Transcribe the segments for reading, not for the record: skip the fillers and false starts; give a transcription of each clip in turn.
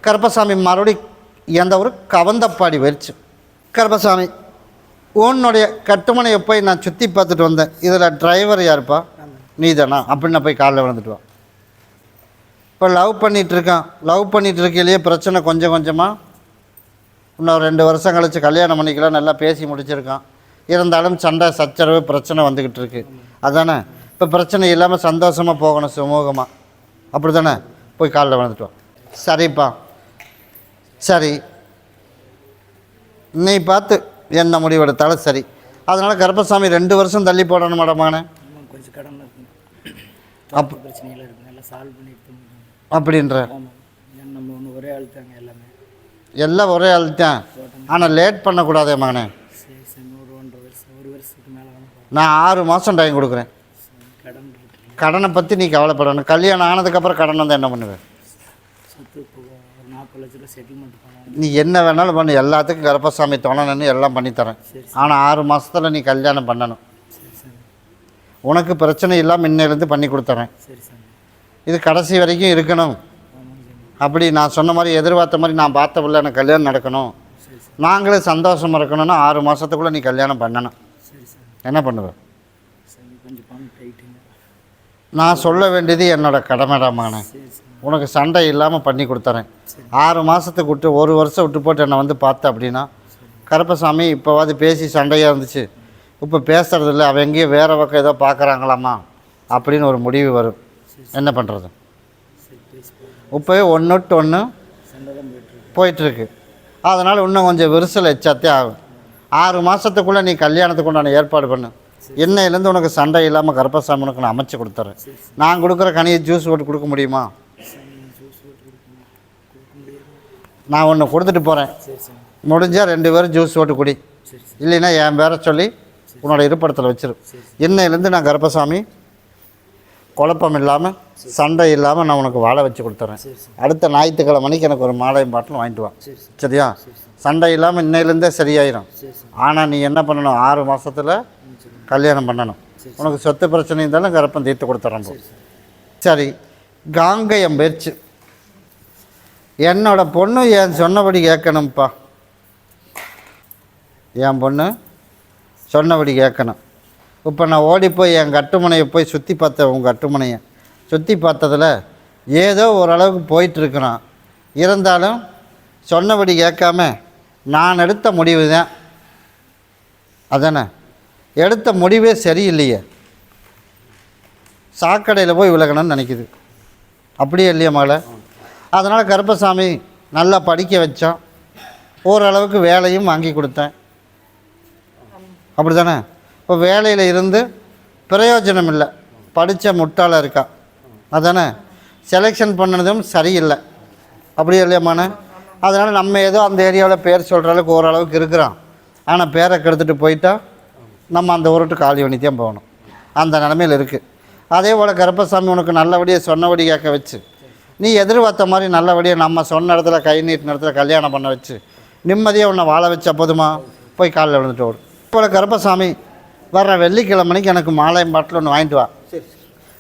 கருப்பசாமி மறுபடி எந்த ஒரு கவந்தப்பாடி போயிடுச்சு. கருப்பசாமி உன்னுடைய கட்டுமனையை போய் நான் சுற்றி பார்த்துட்டு வந்தேன், இதில் டிரைவர் யாருப்பா? நீ தானா அப்படின்னு போய் காலில் விழுந்துட்டு வா. இப்போ லவ் பண்ணிகிட்ருக்கான். லவ் பண்ணிகிட்டு இருக்கையிலேயே பிரச்சனை கொஞ்சம் கொஞ்சமாக இன்னும் 2 வருஷம் கழித்து கல்யாணம் பண்ணிக்கலாம், நல்லா பேசி முடிச்சிருக்கான். இருந்தாலும் சண்டை சச்சரவு பிரச்சனை வந்துக்கிட்டு இருக்கு. அதானே இப்போ பிரச்சனை இல்லாமல் சந்தோஷமாக போகணும், சுமூகமாக. அப்படி தானே? போய் காலில் விழுந்துட்டு வா. சரிப்பா, சரி, நீ பார்த்து என்ன முடிவெடுத்தாலும் சரி. அதனால் கருப்பசாமி 2 வருஷம் தள்ளி போடணும் மேடமானே. கொஞ்சம் கடன் அப்போ பிரச்சனைகள் இருக்குது, நல்லா சால்வ் பண்ணிட்டு அப்படின்ற நம்ம ஒன்று ஒரே ஆள் தாங்க, எல்லாமே எல்லாம் ஒரே ஆள் தான். ஆனால் லேட் பண்ணக்கூடாதே மகனே. சரி சரி, ஒரு 1 வருஷத்துக்கு மேலே நான் 6 மாதம் டைம் கொடுக்குறேன். கடன் இருக்கு. கடனை பற்றி நீ கவலைப்படணும். கல்யாணம் ஆனதுக்கப்புறம் கடன் வந்து என்ன பண்ணுவேன்? சொத்து ஒரு 40 லட்ச ரூபா செட்டில்மெண்ட் பண்ணலாம். நீ என்ன வேணாலும் பண்ணு, எல்லாத்துக்கும் கருப்பசாமி துணைன்னு எல்லாம் பண்ணித்தரேன். ஆனால் 6 மாதத்தில் நீ கல்யாணம் பண்ணணும். சரி சார், உனக்கு பிரச்சனை இல்லாமல் இன்னையிலேருந்து பண்ணி கொடுத்துறேன். சரி சார், இது கடைசி வரைக்கும் இருக்கணும். அப்படி நான் சொன்ன மாதிரி எதிர்பார்த்த மாதிரி நான் பார்த்த பிள்ளை எனக்கு கல்யாணம் நடக்கணும், நாங்களே சந்தோஷமாக இருக்கணும்னா 6 மாதத்துக்குள்ளே நீ கல்யாணம் பண்ணணும். சரி சார், என்ன பண்ணுவேன்? சரி, கொஞ்சம் பணம் டைட்டுங்க. நான் சொல்ல வேண்டியது என்னோடய கடமைடாமானே. சரி சார், உனக்கு சண்டை இல்லாமல் பண்ணி கொடுத்துறேன். 6 மாதத்துக்கு விட்டு 1 வருஷம் விட்டு போட்டு என்னை வந்து பார்த்த அப்படின்னா, கருப்பசாமி இப்போவாது பேசி சண்டையாக இருந்துச்சு, இப்போ பேசுகிறதில்ல, அவன் எங்கேயும் வேறு பக்கம் ஏதோ பார்க்குறாங்களாம்மா அப்படின்னு ஒரு முடிவு வரும். என்ன பண்ணுறது? இப்போவே 1-1 போயிட்டுருக்கு. அதனால் இன்னும் கொஞ்சம் விரிசல் எச்சாத்தே ஆகும். 6 மாதத்துக்குள்ளே நீ கல்யாணத்துக்கு உண்டான ஏற்பாடு பண்ணு. இன்னையிலேருந்து உனக்கு சண்டை இல்லாமல் கருப்பசாமி உனக்கு நான் அமைச்சு கொடுத்துறேன். நான் கொடுக்குற கனியை ஜூஸ் போட்டு கொடுக்க முடியுமா? நான் ஒன்று கொடுத்துட்டு போகிறேன், முடிஞ்சால் 2 பேரும் ஜூஸ் போட்டு குடி, இல்லைன்னா என் பேரை சொல்லி உன்னோட இருப்பிடத்தில் வச்சிரு. இன்னையிலேருந்து நான் கருப்பசாமி குழப்பம் இல்லாமல் சண்டை இல்லாமல் நான் உனக்கு வாழை வச்சு கொடுத்துறேன். அடுத்த ஞாயிற்றுக்கிழமைக்கு எனக்கு ஒரு மாலையும் பாட்டிலும் வாங்கிட்டு வா, சரியா? சண்டை இல்லாமல் இன்னையிலேருந்தே சரியாயிடும். ஆனால் நீ என்ன பண்ணணும்? 6 மாதத்தில் கல்யாணம் பண்ணணும். உனக்கு சொத்து பிரச்சனை இருந்தாலும் கருப்பம் தீர்த்து கொடுத்துட்றேன். சரி, காங்கயம் பேச்சு. என்னோட பொண்ணு என் சொன்னபடி கேட்கணும்ப்பா. என் பொண்ணு சொன்னபடி கேட்கணும். இப்போ நான் ஓடி போய் என் கட்டுமனையை போய் சுற்றி பார்த்தேன். உங்கள் கட்டுமனையை சுற்றி பார்த்ததில் ஏதோ ஓரளவுக்கு போயிட்டுருக்குறான். இருந்தாலும் சொன்னபடி கேட்காம நான் எடுத்த முடிவு தான். அதானே? எடுத்த முடிவே சரியில்லையே. சாக்கடையில் போய் விலகணும்னு நினைக்குது. அப்படியே இல்லையா மகளை? அதனால் கருப்பசாமி நல்லா படிக்க வச்சான், ஓரளவுக்கு வேலையும் வாங்கி கொடுத்தேன். அப்படி தானே? இப்போ வேலையில் இருந்து பிரயோஜனம் இல்லை, படித்த முட்டாளாக இருக்கா. அதானே? செலெக்ஷன் பண்ணதும் சரியில்லை. அப்படியே இல்லையாம்மாண்ணே? அதனால் நம்ம ஏதோ அந்த ஏரியாவில் பேர் சொல்கிற அளவுக்கு ஓரளவுக்கு இருக்கிறான். ஆனால் பேரை கெடுத்துட்டு போயிட்டா நம்ம அந்த ஊருட்டு காலி பண்ணி தான் போகணும். அந்த நிலமையில் இருக்குது. அதே போல் கருப்பசாமி உனக்கு நல்லபடியாக சொன்னபடி கேட்க வச்சு, நீ எதிர்பார்த்த மாதிரி நல்லபடியாக நம்ம சொன்ன இடத்துல கை நீட்டின இடத்துல கல்யாணம் பண்ண வச்சு நிம்மதியாக உன்னை வாழ வச்சா போதுமா? போய் காலில் விழுந்துட்டு ஓடும். இப்போ கருப்பசாமி வர்ற வெள்ளிக்கிழமைக்கு எனக்கு மாலையும் பாட்டில் ஒன்று வாங்கிட்டு வா.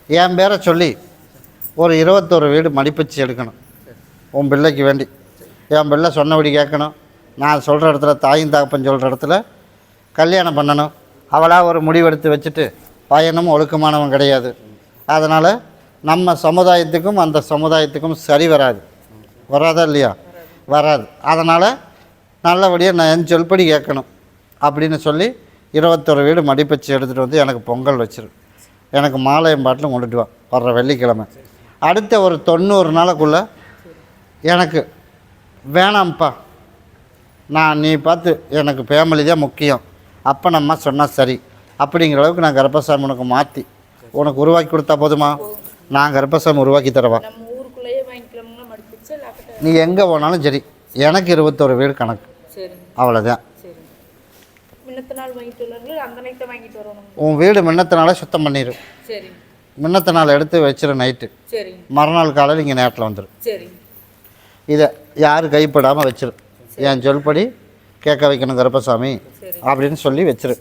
என் பேரை சொல்லி ஒரு 21 வீடு மடிப்பிச்சு எடுக்கணும். உன் பிள்ளைக்கு வேண்டி என் பிள்ளை சொன்னபடி கேட்கணும். நான் சொல்கிற இடத்துல, தாயும் தகப்பன் சொல்கிற இடத்துல கல்யாணம் பண்ணணும். அவளாக ஒரு முடிவெடுத்து வச்சுட்டு பையனும் ஒழுக்கமானவன் கிடையாது. அதனால் நம்ம சமுதாயத்துக்கும் அந்த சமுதாயத்துக்கும் சரி வராது. வராதா இல்லையா? வராது. அதனால் நல்லபடியாக நான் என் சொல்படி கேட்கணும் அப்படின்னு சொல்லி 21 வீடு மடிப்பச்சு எடுத்துகிட்டு வந்து எனக்கு பொங்கல் வச்சிரு. எனக்கு மாலையும் பாட்டிலும் கொண்டுட்டு வா வர்ற வெள்ளிக்கிழமை. அடுத்த ஒரு 90 நாளுக்குள்ளே எனக்கு வேணாம்ப்பா, நான் நீ பார்த்து எனக்கு ஃபேமிலி தான் முக்கியம், அப்போ நம்ம சொன்னால் சரி அப்படிங்கிற அளவுக்கு நான் கருப்பசாமி உனக்கு மாற்றி உனக்கு உருவாக்கி கொடுத்தா போதுமா? நான் கருப்பசாமி உருவாக்கி தரவா? நீ எங்கே போனாலும் சரி, எனக்கு 21 வீடு கணக்கு, அவ்வளோதான். உன் வீடு முன்னத்தினால சுத்தம் பண்ணிடு. முன்னத்தினால எடுத்து வச்சிரு நைட்டு, மறுநாள் காலையில் இங்கே நேரத்தில் வந்துடும். இதை யார் கைப்படாமல் வச்சிரு. என் சொல்படி கேட்க வைக்கணும் கருப்பசாமி அப்படின்னு சொல்லி வச்சிரு.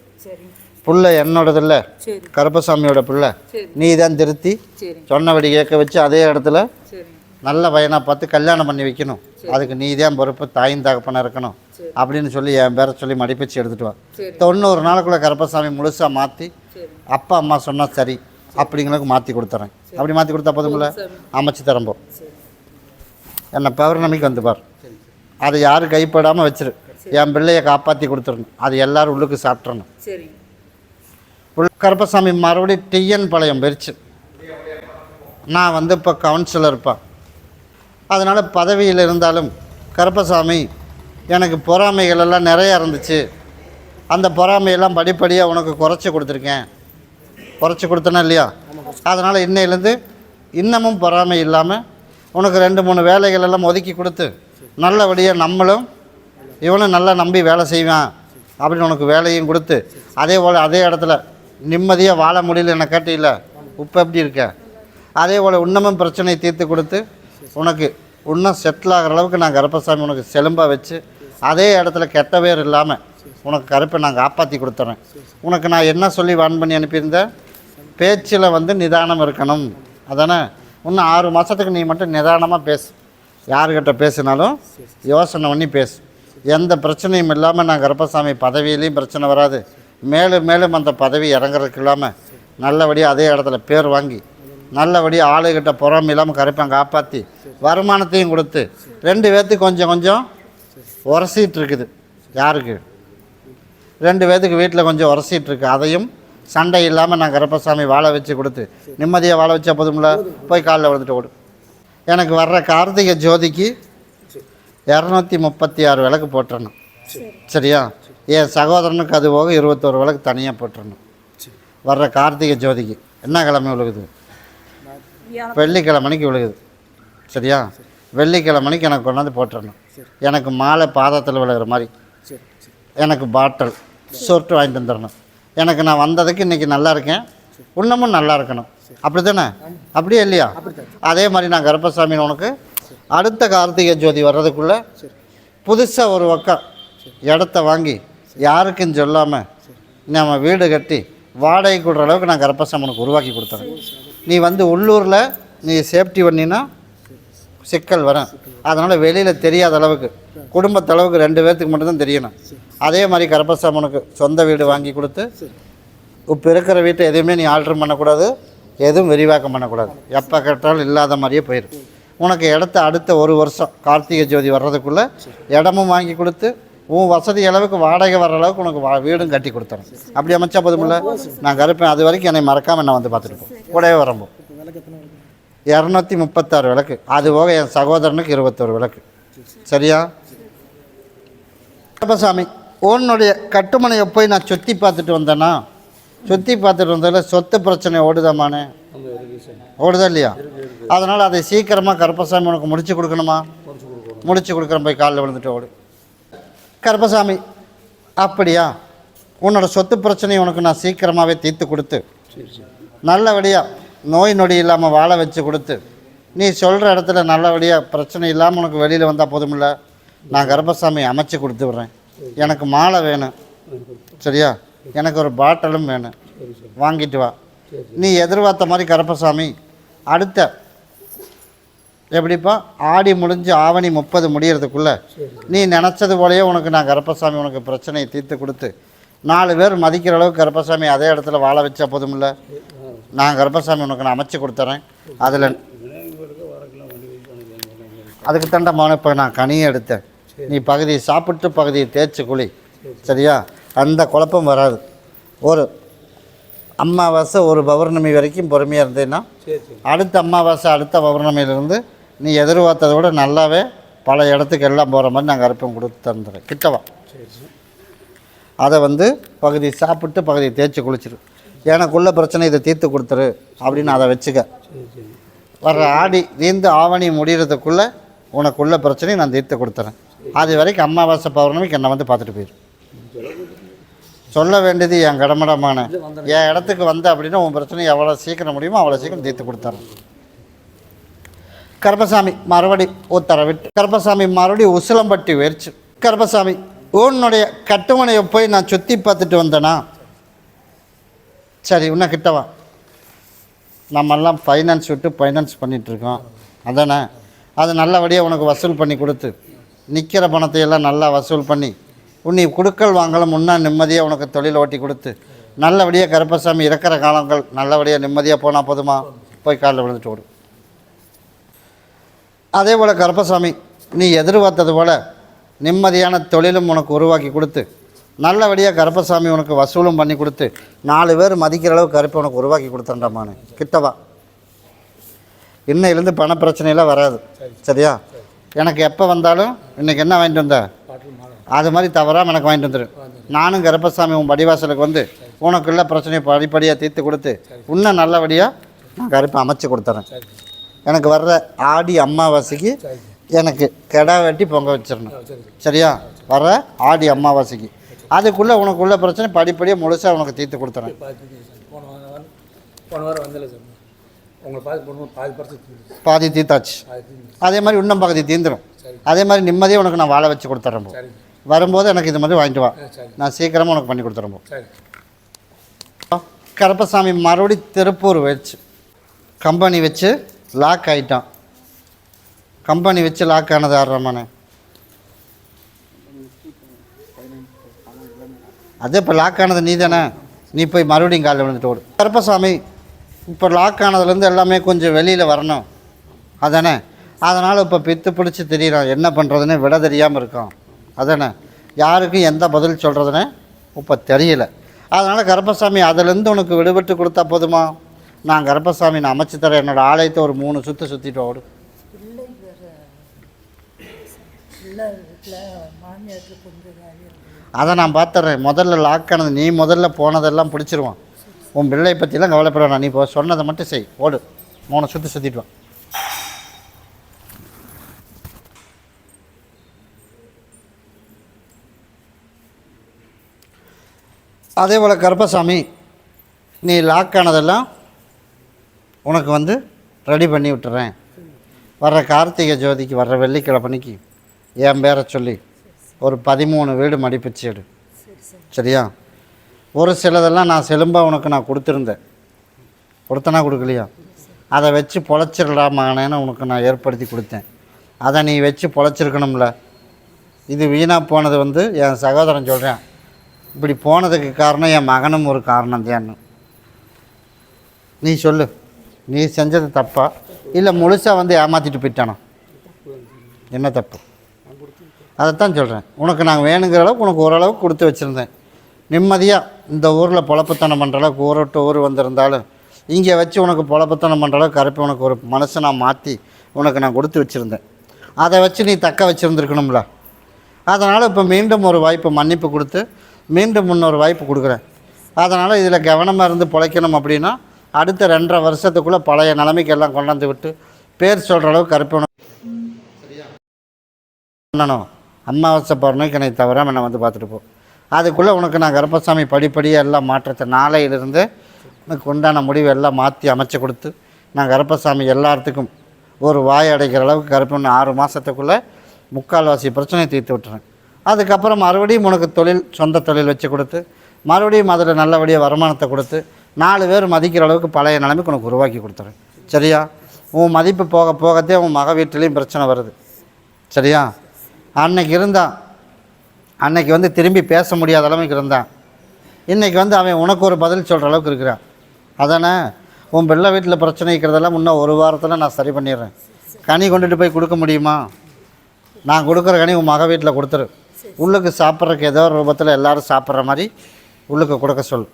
புள்ள என்னோடது இல்லை, கருப்பசாமியோட புள்ள. நீ தான் திருத்தி சொன்னபடி கேட்க வச்சு அதே இடத்துல நல்ல பையனாக பார்த்து கல்யாணம் பண்ணி வைக்கணும், அதுக்கு நீ தான் பொறுப்பு, தாயும் தகப்பனாக இருக்கணும் அப்படின்னு சொல்லி என் பேரை சொல்லி மடிப்பிச்சு எடுத்துகிட்டு வா. 90 நாளுக்குள்ளே கருப்பசாமி முழுசாக மாற்றி அப்பா அம்மா சொன்னால் சரி அப்படிங்களுக்கு மாற்றி கொடுத்துறேன். அப்படி மாற்றி கொடுத்தா போதுமில்ல, அமைச்சு தரம்போ. என்னை பௌர்ணமிக்கு வந்து பார், அதை யாரும் கைப்படாமல் வச்சிரு. என் பிள்ளையை காப்பாற்றி கொடுத்துடணும், அது எல்லோரும் உள்ளுக்கு சாப்பிட்றணும். கருப்பசாமி மறுபடியும் டிஎன் பாளையம் போயிடுச்சு. நான் வந்து இப்போ கவுன்சிலர் இருப்பேன். அதனால் பதவியில் இருந்தாலும் கருப்பசாமி எனக்கு பொறாமைகள் எல்லாம் நிறையா இருந்துச்சு, அந்த பொறாமையெல்லாம் படிப்படியாக உனக்கு குறைச்சி கொடுத்துருக்கேன். குறைச்சி கொடுத்தனா இல்லையா? அதனால் இன்னையிலேருந்து இன்னமும் பொறாமை இல்லாமல் உனக்கு 2-3 வேலைகள் எல்லாம் ஒதுக்கி கொடுத்து நல்லபடியாக நம்மளும் இவனும் நல்லா நம்பி வேலை செய்வான் அப்படின்னு உனக்கு வேலையும் கொடுத்து, அதே போல் அதே இடத்துல நிம்மதியாக வாழ முடியல என்ன கேட்டில்ல, இப்போ எப்படி இருக்க, அதே போல் இன்னமும் பிரச்சனையை தீர்த்து கொடுத்து உனக்கு இன்னும் செட்டில் ஆகிற அளவுக்கு நான் கருப்பசாமி உனக்கு செலும்பாக வச்சு அதே இடத்துல கெட்ட பேர் இல்லாமல் உனக்கு கருப்பை நான் காப்பாற்றி கொடுத்துறேன். உனக்கு நான் என்ன சொல்லி வான் பண்ணி அனுப்பியிருந்தேன், பேச்சில் வந்து நிதானம் இருக்கணும். அதானே, இன்னும் 6 மாதத்துக்கு நீ மட்டும் நிதானமாக பேசு. யாருக்கிட்ட பேசினாலும் யோசனை பண்ணி பேசு. எந்த பிரச்சனையும் இல்லாமல் நான் கருப்பசாமி பதவியிலையும் பிரச்சனை வராது, மேலும் மேலும் அந்த பதவி இறங்குறதுக்கு இல்லாமல் நல்லபடியாக அதே இடத்துல பேர் வாங்கி நல்லபடியாக ஆளுகிட்ட புறம் இல்லாமல் கருப்பை காப்பாற்றி வருமானத்தையும் கொடுத்து 2 பேர்த்துக்கு கொஞ்சம் கொஞ்சம் உரசிட்டு இருக்குது. யாருக்கு? 2 பேர்த்துக்கு வீட்டில் கொஞ்சம் உரசிட்டு இருக்கு. அதையும் சண்டை இல்லாமல் நான் கருப்பசாமி வாழ வச்சு கொடுத்து நிம்மதியாக வாழ வச்சா போதும்ல. போய் காலில் விழுந்துட்டு ஓடு. எனக்கு வர்ற கார்த்திகை ஜோதிக்கு 236 விளக்கு போட்டுறணும். சரியா? என் சகோதரனுக்கு அது போக 21 விளக்கு தனியாக போட்டுறணும். வர்ற கார்த்திகை ஜோதிக்கு என்ன கிழமை விழுகுது? வெள்ளிக்கிழமைக்கு விழுகுது. சரியா? வெள்ளிக்கிழமைக்கு எனக்கு கொண்டாந்து போட்டுறணும். எனக்கு மாலை பாதத்தில் விழுகிற மாதிரி எனக்கு பாட்டில் சொட்டு வாங்கிட்டு வந்துடணும். எனக்கு நான் வந்ததுக்கு இன்றைக்கி நல்லா இருக்கேன், இன்னமும் நல்லா இருக்கணும். அப்படி தானே? அப்படியே இல்லையா? அதே மாதிரி நான் கருப்பசாமி உனக்கு அடுத்த கார்த்திகை ஜோதி வர்றதுக்குள்ளே புதுசாக ஒரு பக்கம் இடத்த வாங்கி யாருக்கும் சொல்லாமல் நம்ம வீடு கட்டி வாடகை கொடுற அளவுக்கு நான் கருப்பசாமி உனக்கு உருவாக்கி கொடுத்துறேன். நீ வந்து உள்ளூரில் நீ சேஃப்டி பண்ணினா சிக்கல் வரும். அதனால் வெளியில் தெரியாத அளவுக்கு குடும்பத்தளவுக்கு 2 பேர்த்துக்கு மட்டும்தான் தெரியணும். அதே மாதிரி கருப்பசாமி உனக்கு சொந்த வீடு வாங்கி கொடுத்து இப்போ இருக்கிற வீட்டை எதுவுமே நீ ஆல்ட்ரு பண்ணக்கூடாது, எதுவும் விரிவாக்கம் பண்ணக்கூடாது. எப்போ கேட்டாலும் இல்லாத மாதிரியே போயிடும். உனக்கு இடத்த அடுத்த 1 வருஷம் கார்த்திகை ஜோதி வர்றதுக்குள்ளே இடமும் வாங்கி கொடுத்து உன் வசதி அளவுக்கு வாடகை வர்ற அளவுக்கு உனக்கு வீடும் கட்டி கொடுத்துறேன். அப்படி அமைச்சா போதுமில்ல. நான் கருப்பேன். அது வரைக்கும் என்னை மறக்காமல் நான் வந்து பார்த்துருப்போம். கூடவே வரம்போ 236 விளக்கு. அது போக என் சகோதரனுக்கு 21 விளக்கு. சரியா? கருப்பசாமி உன்னுடைய கட்டுமனையை போய் நான் சுற்றி பார்த்துட்டு வந்தேன்னா, சுற்றி பார்த்துட்டு வந்ததில் சொத்து பிரச்சனை ஓடுதாமானே? ஓடுதா இல்லையா? அதனால் அதை சீக்கிரமாக கருப்பசாமி உனக்கு முடிச்சு கொடுக்கணுமா? முடிச்சு கொடுக்குறேன். போய் காலில் விழுந்துட்டு ஓடு. கருப்பசாமி அப்படியா, உன்னோட சொத்து பிரச்சனையை உனக்கு நான் சீக்கிரமாகவே தீர்த்து கொடுத்து நல்லபடியாக நோய் நொடி இல்லாமல் வாழ வச்சு கொடுத்து நீ சொல்கிற இடத்துல நல்லபடியாக பிரச்சனை இல்லாமல் உனக்கு வெளியில் வந்தால் போதுமில்ல. நான் கருப்பசாமி அமைச்சு கொடுத்து விட்றேன். எனக்கு மாலை வேணும். சரியா? எனக்கு ஒரு பாட்டிலும் வேணும், வாங்கிட்டு வா. நீ எதிர்பார்த்த மாதிரி கருப்பசாமி அடுத்த எப்படிப்பா ஆடி முடிஞ்சு ஆவணி 30 முடிகிறதுக்குள்ளே நீ நினச்சது போலயே உனக்கு நான் கருப்பசாமி உனக்கு பிரச்சனையை தீர்த்து கொடுத்து 4 பேர் மதிக்கிற அளவுக்கு கருப்பசாமி அதே இடத்துல வாழ வச்சா போதுமில்ல. நான் கருப்பசாமி உனக்கு நான் அமைச்சு கொடுத்துறேன். அதில் அதுக்கு தண்டமான இப்போ நான் கனியை எடுத்தேன். நீ பகுதியை சாப்பிட்டு பகுதியை தேய்ச்சி குழி. சரியா? அந்த குழப்பம் வராது. ஒரு அமாவாசை ஒரு பௌர்ணமி வரைக்கும் பொறுமையாக இருந்தேன்னா அடுத்த அமாவாசை அடுத்த பௌர்ணமியிலேருந்து நீ எதிர்பார்த்ததை விட நல்லாவே பல இடத்துக்கு எல்லாம் போகிற மாதிரி நான் கருப்பம் கொடுத்து தந்துடுறேன். கிட்டவா அதை வந்து பகுதி சாப்பிட்டு பகுதியை தேய்ச்சி குளிச்சிரு. எனக்குள்ள பிரச்சனை இதை தீர்த்து கொடுத்துரு அப்படின்னு அதை வச்சுக்க. வர்ற ஆடி தீர்ந்து ஆவணி முடிகிறதுக்குள்ளே உனக்குள்ள பிரச்சனையை நான் தீர்த்து கொடுத்துறேன். அது வரைக்கும் அமாவாசை பௌர்ணமிக்கு என்னை வந்து பார்த்துட்டு போயிடும். சொல்ல வேண்டியது என் கடமடமான என் இடத்துக்கு வந்த அப்படின்னா உன் பிரச்சனை எவ்வளோ சீக்கிரம் முடியுமோ அவ்வளோ சீக்கிரம் தீர்த்து கொடுத்துறேன். கருப்பசாமி மறுபடி உத்தரவிட்டு கருப்பசாமி மறுபடி உசிலம்பட்டி வெறிச்சு. கருப்பசாமி உன்னுடைய கட்டுமனையை போய் நான் சுற்றி பார்த்துட்டு வந்தேனா? சரி, இன்னும் கிட்டவா. நம்மெல்லாம் ஃபைனான்ஸ் விட்டு ஃபைனான்ஸ் பண்ணிகிட்ருக்கோம். அதானே? அது நல்லபடியாக உனக்கு வசூல் பண்ணி கொடுத்து நிற்கிற பணத்தையெல்லாம் நல்லா வசூல் பண்ணி உன்னை குடுக்கல் வாங்கலும் முன்னா நிம்மதியாக உனக்கு தொழில் ஓட்டி கொடுத்து நல்லபடியாக கருப்பசாமி இறக்கிற காலங்கள் நல்லபடியாக நிம்மதியாக போனால் போதுமா? போய் காலில் விழுந்துட்டு ஓடும். அதே போல் கருப்பசாமி நீ எதிர்பார்த்தது போல் நிம்மதியான தொழிலும் உனக்கு உருவாக்கி கொடுத்து நல்லபடியாக கருப்பசாமி உனக்கு வசூலும் பண்ணி கொடுத்து 4 பேர் மதிக்கிற அளவு கருப்பை உனக்கு உருவாக்கி கொடுத்தேன்டாமான்னு கிட்டவா. இன்னையிலேருந்து பண பிரச்சனையெல்லாம் வராது. சரியா? எனக்கு எப்போ வந்தாலும் இன்றைக்கி என்ன வாங்கிட்டு வந்த அது மாதிரி தவறாமல் எனக்கு வாங்கிட்டு வந்துடும். நானும் கருப்பசாமி உன் படிவாசலுக்கு வந்து உனக்குள்ள பிரச்சனையை படிப்படியாக தீர்த்து கொடுத்து இன்னும் நல்லபடியாக நான் கருப்பை அமைச்சு கொடுத்துறேன். எனக்கு வர்ற ஆடி அமாவாசைக்கு எனக்கு கெடா வெட்டி பொங்க வச்சிடணும். சரியா? வர்ற ஆடி அமாவாசைக்கு அதுக்குள்ளே உனக்குள்ள பிரச்சனை படிப்படியாக முழுசாக உனக்கு தீர்த்து கொடுத்துறேன். பாதி தீர்த்தாச்சு. அதே மாதிரி இன்னும் பகுதி தீர்ந்துடும். அதே மாதிரி நிம்மதியாக உனக்கு நான் வாழ வச்சு கொடுத்துட்றேன். வரும்போது எனக்கு இது மாதிரி வாங்கிட்டு வா, நான் சீக்கிரமாக உனக்கு பண்ணி கொடுத்துறேன். கருப்பசாமி மறுபடி திருப்பூர் வச்சு கம்பெனி வச்சு லாக் ஆகிட்டான். கம்பெனி வச்சு லாக் ஆனது ஆடுறமானே அதே இப்போ லாக் ஆனது நீ தானே. நீ போய் மறுபடியும் காலில் விழுந்துட்டு ஓடு. கருப்பசாமி இப்போ லாக் ஆனதுலேருந்து எல்லாமே கொஞ்சம் வெளியில் வரணும் அதானே. அதனால் இப்போ பித்து பிடிச்சி தெரியிறான், என்ன பண்ணுறதுன்னு விட தெரியாமல் இருக்கான் அதானே. யாருக்கும் எந்த பதில் சொல்கிறதுனே இப்போ தெரியல. அதனால் கருப்பசாமி அதிலேருந்து உனக்கு விடுபட்டு கொடுத்தா போதுமா? நான் கருப்பசாமி நான் அமைச்சு தரேன். என்னோடய ஆலயத்தை ஒரு 3 சுற்றிட்டு ஓடு. அதை நான் பார்த்துட்றேன். முதல்ல லாக் ஆனது நீ முதல்ல போனதெல்லாம் பிடிச்சிருவான். உன் பிள்ளை பற்றிலாம் கவலைப்பட நீ இப்போ சொன்னதை மட்டும் செய். ஓடு, 3 சுற்றிட்டு வா. அதே போல் கருப்பசாமி நீ லாக் ஆனதெல்லாம் உனக்கு வந்து ரெடி பண்ணி விட்டுறேன். வர்ற கார்த்திகை ஜோதிக்கு வர்ற வெள்ளிக்கிழமைக்கு என் பேரை சொல்லி ஒரு 13 வீடு மடிப்பிச்சு எடு. சரியா? ஒரு சிலதெல்லாம் நான் செலும்பாக உனக்கு நான் கொடுத்துருந்தேன். கொடுத்தனா கொடுக்கலையா? அதை வச்சு பொழைச்சிடலாமானேன்னு உனக்கு நான் ஏற்படுத்தி கொடுத்தேன். அதை நீ வச்சு பொழைச்சிருக்கணும்ல. இது வீணாக போனது வந்து என் சகோதரன் சொல்கிறேன். இப்படி போனதுக்கு காரணம் என் மகனும் ஒரு காரணம் தான்னு நீ சொல்லு. நீ செஞ்சது தப்பா இல்லை முழுசாக வந்து ஏமாற்றிட்டு போயிட்டானோ? என்ன தப்பு? அதைத்தான் சொல்கிறேன். உனக்கு நான் வேணுங்கிற அளவுக்கு உனக்கு ஓரளவுக்கு கொடுத்து வச்சுருந்தேன். நிம்மதியாக இந்த ஊரில் பொழப்புத்தனம் பண்ணுற அளவுக்கு ஊரோட்டு ஊர் வந்திருந்தாலும் இங்கே வச்சு உனக்கு பொழப்புத்தனம் பண்ணுற அளவுக்கு கருப்பை உனக்கு ஒரு மனுஷனாக மாற்றி உனக்கு நான் கொடுத்து வச்சுருந்தேன். அதை வச்சு நீ தக்க வச்சுருந்துருக்கணும்ல. அதனால் இப்போ மீண்டும் ஒரு வாய்ப்பு மன்னிப்பு கொடுத்து மீண்டும் இன்னொரு வாய்ப்பு கொடுக்குறேன். அதனால் இதில் கவனமாக இருந்து பிழைக்கணும். அப்படின்னா அடுத்த 2.5 வருஷத்துக்குள்ளே பழைய நிலைமைக்கு எல்லாம் கொண்டாந்து விட்டு பேர் சொல்கிற அளவுக்கு கருப்பை உனக்கு சரியா பண்ணணும். அமாவாசை பௌர்ணமிக்கு என்னை தவிர என்னை வந்து பார்த்துட்டு போ. அதுக்குள்ளே உனக்கு நான் கருப்பசாமி படிப்படியாக எல்லாம் மாற்றத்தை நாளையிலிருந்து எனக்கு உண்டான முடிவு எல்லாம் மாற்றி அமைச்சு கொடுத்து நான் கருப்பசாமி எல்லாத்துக்கும் ஒரு வாய் அடைக்கிற அளவுக்கு கருப்பண்ணு 6 மாதத்துக்குள்ளே 3/4 பிரச்சனையை தீர்த்து விட்டுறேன். அதுக்கப்புறம் மறுபடியும் உனக்கு தொழில் சொந்த தொழில் வச்சு கொடுத்து மறுபடியும் அதில் நல்லபடியாக வருமானத்தை கொடுத்து 4 பேர் மதிக்கிற அளவுக்கு பழைய நிலைமைக்கு உனக்கு உருவாக்கி கொடுத்துறேன். சரியா? உன் மதிப்பு போக போகத்தே உன் மக வீட்டிலையும் பிரச்சனை வருது. சரியா? அன்னைக்கு இருந்தான், அன்னைக்கு வந்து திரும்பி பேச முடியாத அளவுக்கு இருந்தான். இன்றைக்கி வந்து அவன் உனக்கு ஒரு பதில் சொல்கிற அளவுக்கு இருக்கிறான். அதானே உன் பிள்ளை வீட்டில் பிரச்சனை இருக்கிறதெல்லாம் இன்னும் 1 வாரத்தில் நான் சரி பண்ணிடுறேன். கனி கொண்டுட்டு போய் கொடுக்க முடியுமா? நான் கொடுக்குற கனி உன் மக வீட்டில் கொடுத்துரு. உள்ளுக்கு சாப்பிட்றதுக்கு ஏதோ ஒரு ரூபத்தில் எல்லோரும் சாப்பிட்ற மாதிரி உள்ளுக்கு கொடுக்க சொல்.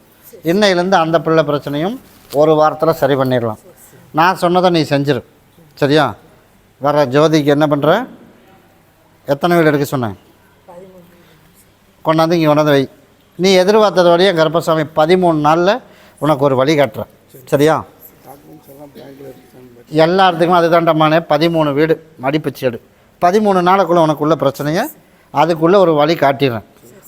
இன்னையிலேருந்து அந்த பிள்ளை பிரச்சனையும் 1 வாரத்தில் சரி பண்ணிடலாம். நான் சொன்னதை நீ செஞ்சிரு. சரியா? வர ஜோதிக்கு என்ன பண்ணுற? எத்தனை வீடு எடுக்க சொன்னேன்? கொண்டாந்து இங்கே கொண்டாந்து வை. நீ எதிர்பார்த்தது வழியாக கருப்பசாமி 13 நாளில் உனக்கு ஒரு வழி காட்டுறேன். சரியா? எல்லாத்துக்குமே அதுதாண்டமானே 13 வீடு மடிப்பிச்சு எடு. 13 நாளுக்குள்ளே உனக்குள்ள பிரச்சனையை அதுக்குள்ளே ஒரு வழி காட்டிடுறேன்.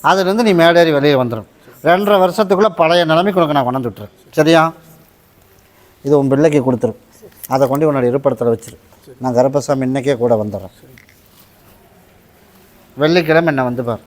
அதுலேருந்து நீ மேடேறி வெளியே வந்துடும். 2.5 வருஷத்துக்குள்ளே பழைய நிலைமைக்கு உனக்கு நான் கொண்டாந்து விட்டுறேன். சரியா? இது உன் பிள்ளைக்கு கொடுத்துரு. அதை கொண்டு உன்னோட இருப்பிடத்தில் வச்சிரு. நான் கருப்பசாமி இன்றைக்கே கூட வந்துடுறேன். வெள்ளிக்கிழமை என்னை வந்து பார்.